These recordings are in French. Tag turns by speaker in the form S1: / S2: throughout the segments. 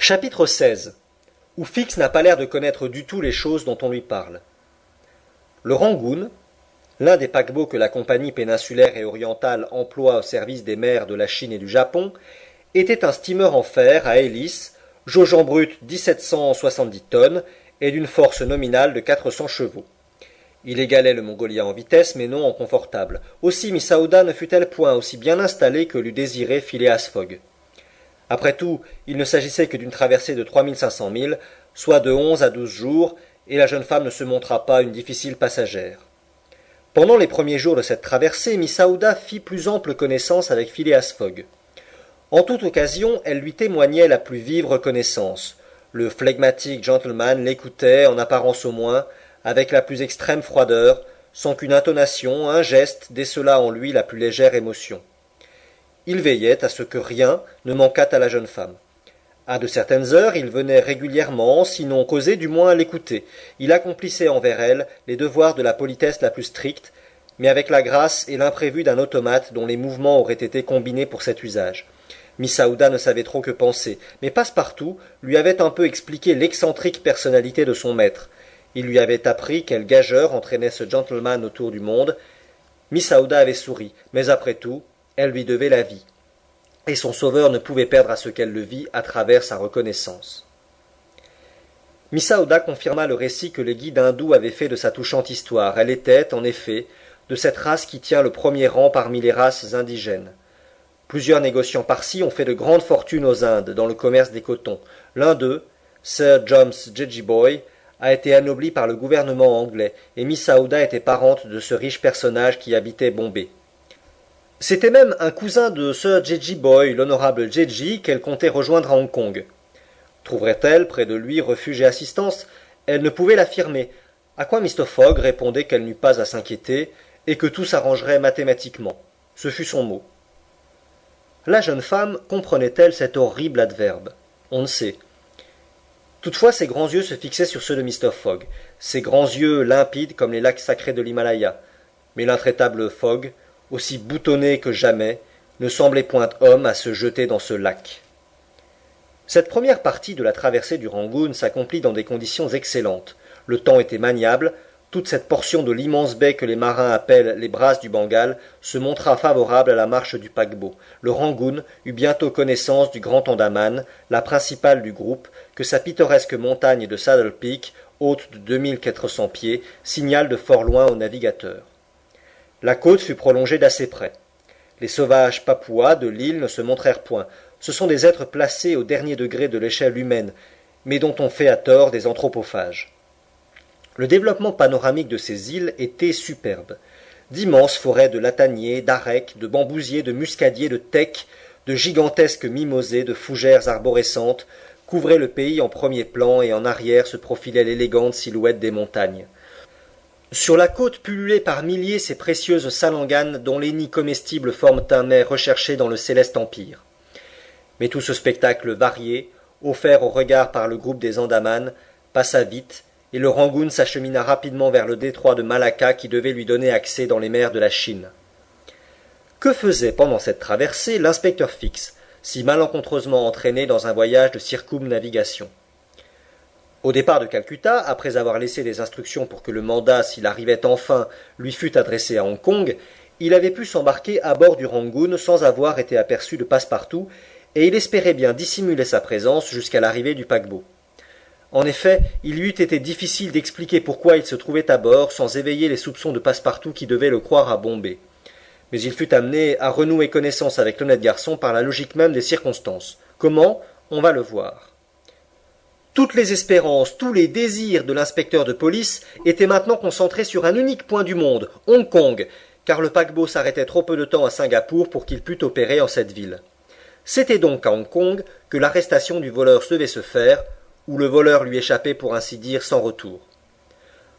S1: Chapitre 16 où Fix n'a pas l'air de connaître du tout les choses dont on lui parle. Le Rangoon, l'un des paquebots que la Compagnie péninsulaire et orientale emploie au service des mers de la Chine et du Japon, était un steamer en fer à hélice, jaugeant brut 1770 tonnes et d'une force nominale de 400 chevaux. Il égalait le Mongolia en vitesse, mais non en confortable. Aussi Miss Aouda ne fut-elle point aussi bien installée que l'eût désiré Phileas Fogg. Après tout, il ne s'agissait que d'une traversée de 3500 milles, soit de 11 à 12 jours, et la jeune femme ne se montra pas une difficile passagère. Pendant les premiers jours de cette traversée, Miss Aouda fit plus ample connaissance avec Phileas Fogg. En toute occasion, elle lui témoignait la plus vive reconnaissance. Le flegmatique gentleman l'écoutait, en apparence au moins, avec la plus extrême froideur, sans qu'une intonation, un geste décelât en lui la plus légère émotion. Il veillait à ce que rien ne manquât à la jeune femme. À de certaines heures, il venait régulièrement, sinon causer, du moins à l'écouter. Il accomplissait envers elle les devoirs de la politesse la plus stricte, mais avec la grâce et l'imprévu d'un automate dont les mouvements auraient été combinés pour cet usage. Miss Aouda ne savait trop que penser, mais Passepartout lui avait un peu expliqué l'excentrique personnalité de son maître. Il lui avait appris quel gageur entraînait ce gentleman autour du monde. Miss Aouda avait souri, mais après tout, elle lui devait la vie, et son sauveur ne pouvait perdre à ce qu'elle le vit à travers sa reconnaissance. Miss Aouda confirma le récit que les guides hindous avaient fait de sa touchante histoire. Elle était, en effet, de cette race qui tient le premier rang parmi les races indigènes. Plusieurs négociants parsis ont fait de grandes fortunes aux Indes dans le commerce des cotons. L'un d'eux, Sir James Jejeeboy, a été anobli par le gouvernement anglais, et Miss Aouda était parente de ce riche personnage qui habitait Bombay. C'était même un cousin de Sir Jejeeboy, l'honorable Jeji, qu'elle comptait rejoindre à Hong Kong. Trouverait-elle près de lui refuge et assistance? Elle ne pouvait l'affirmer, à quoi Mr. Fogg répondait qu'elle n'eût pas à s'inquiéter, et que tout s'arrangerait mathématiquement. Ce fut son mot. La jeune femme comprenait-elle cet horrible adverbe? On ne sait. Toutefois ses grands yeux se fixaient sur ceux de Mr. Fogg, ses grands yeux limpides comme les lacs sacrés de l'Himalaya. Mais l'intraitable Fogg, aussi boutonné que jamais, ne semblait point homme à se jeter dans ce lac. Cette première partie de la traversée du Rangoon s'accomplit dans des conditions excellentes. Le temps était maniable, toute cette portion de l'immense baie que les marins appellent les brasses du Bengale se montra favorable à la marche du paquebot. Le Rangoon eut bientôt connaissance du Grand Andaman, la principale du groupe, que sa pittoresque montagne de Saddle Peak, haute de 2400 pieds, signale de fort loin aux navigateurs. La côte fut prolongée d'assez près. Les sauvages papouas de l'île ne se montrèrent point. Ce sont des êtres placés au dernier degré de l'échelle humaine, mais dont on fait à tort des anthropophages. Le développement panoramique de ces îles était superbe. D'immenses forêts de lataniers, d'arecs, de bambousiers, de muscadiers, de tecs, de gigantesques mimosées, de fougères arborescentes couvraient le pays en premier plan, et en arrière se profilait l'élégante silhouette des montagnes. Sur la côte pullulaient par milliers ces précieuses salanganes dont les nids comestibles forment un mets recherché dans le céleste empire. Mais tout ce spectacle varié, offert au regard par le groupe des Andaman, passa vite, et le Rangoon s'achemina rapidement vers le détroit de Malacca qui devait lui donner accès dans les mers de la Chine. Que faisait pendant cette traversée l'inspecteur Fix, si malencontreusement entraîné dans un voyage de circumnavigation? Au départ de Calcutta, après avoir laissé des instructions pour que le mandat, s'il arrivait enfin, lui fût adressé à Hong Kong, il avait pu s'embarquer à bord du Rangoon sans avoir été aperçu de Passepartout, et il espérait bien dissimuler sa présence jusqu'à l'arrivée du paquebot. En effet, il lui eût été difficile d'expliquer pourquoi il se trouvait à bord sans éveiller les soupçons de Passepartout qui devait le croire à Bombay. Mais il fut amené à renouer connaissance avec l'honnête garçon par la logique même des circonstances. Comment? On va le voir. Toutes les espérances, tous les désirs de l'inspecteur de police étaient maintenant concentrés sur un unique point du monde, Hong Kong, car le paquebot s'arrêtait trop peu de temps à Singapour pour qu'il pût opérer en cette ville. C'était donc à Hong Kong que l'arrestation du voleur devait se faire, où le voleur lui échappait pour ainsi dire sans retour.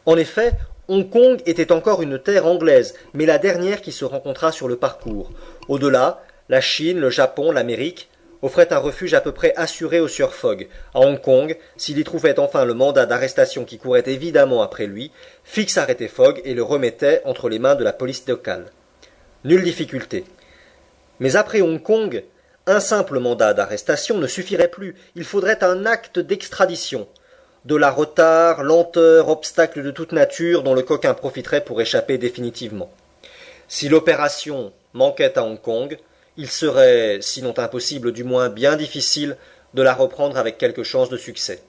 S1: En effet, Hong Kong était encore une terre anglaise, mais la dernière qui se rencontra sur le parcours. Au-delà, la Chine, le Japon, l'Amérique offraient un refuge à peu près assuré au sieur Fogg. À Hong Kong, s'il y trouvait enfin le mandat d'arrestation qui courait évidemment après lui, Fix arrêtait Fogg et le remettait entre les mains de la police locale. Nulle difficulté. Mais après Hong Kong, Un simple mandat d'arrestation ne suffirait plus, il faudrait un acte d'extradition. De la retard, lenteur, obstacle de toute nature dont le coquin profiterait pour échapper définitivement. Si l'opération manquait à Hong Kong, il serait, sinon impossible, du moins bien difficile de la reprendre avec quelque chance de succès.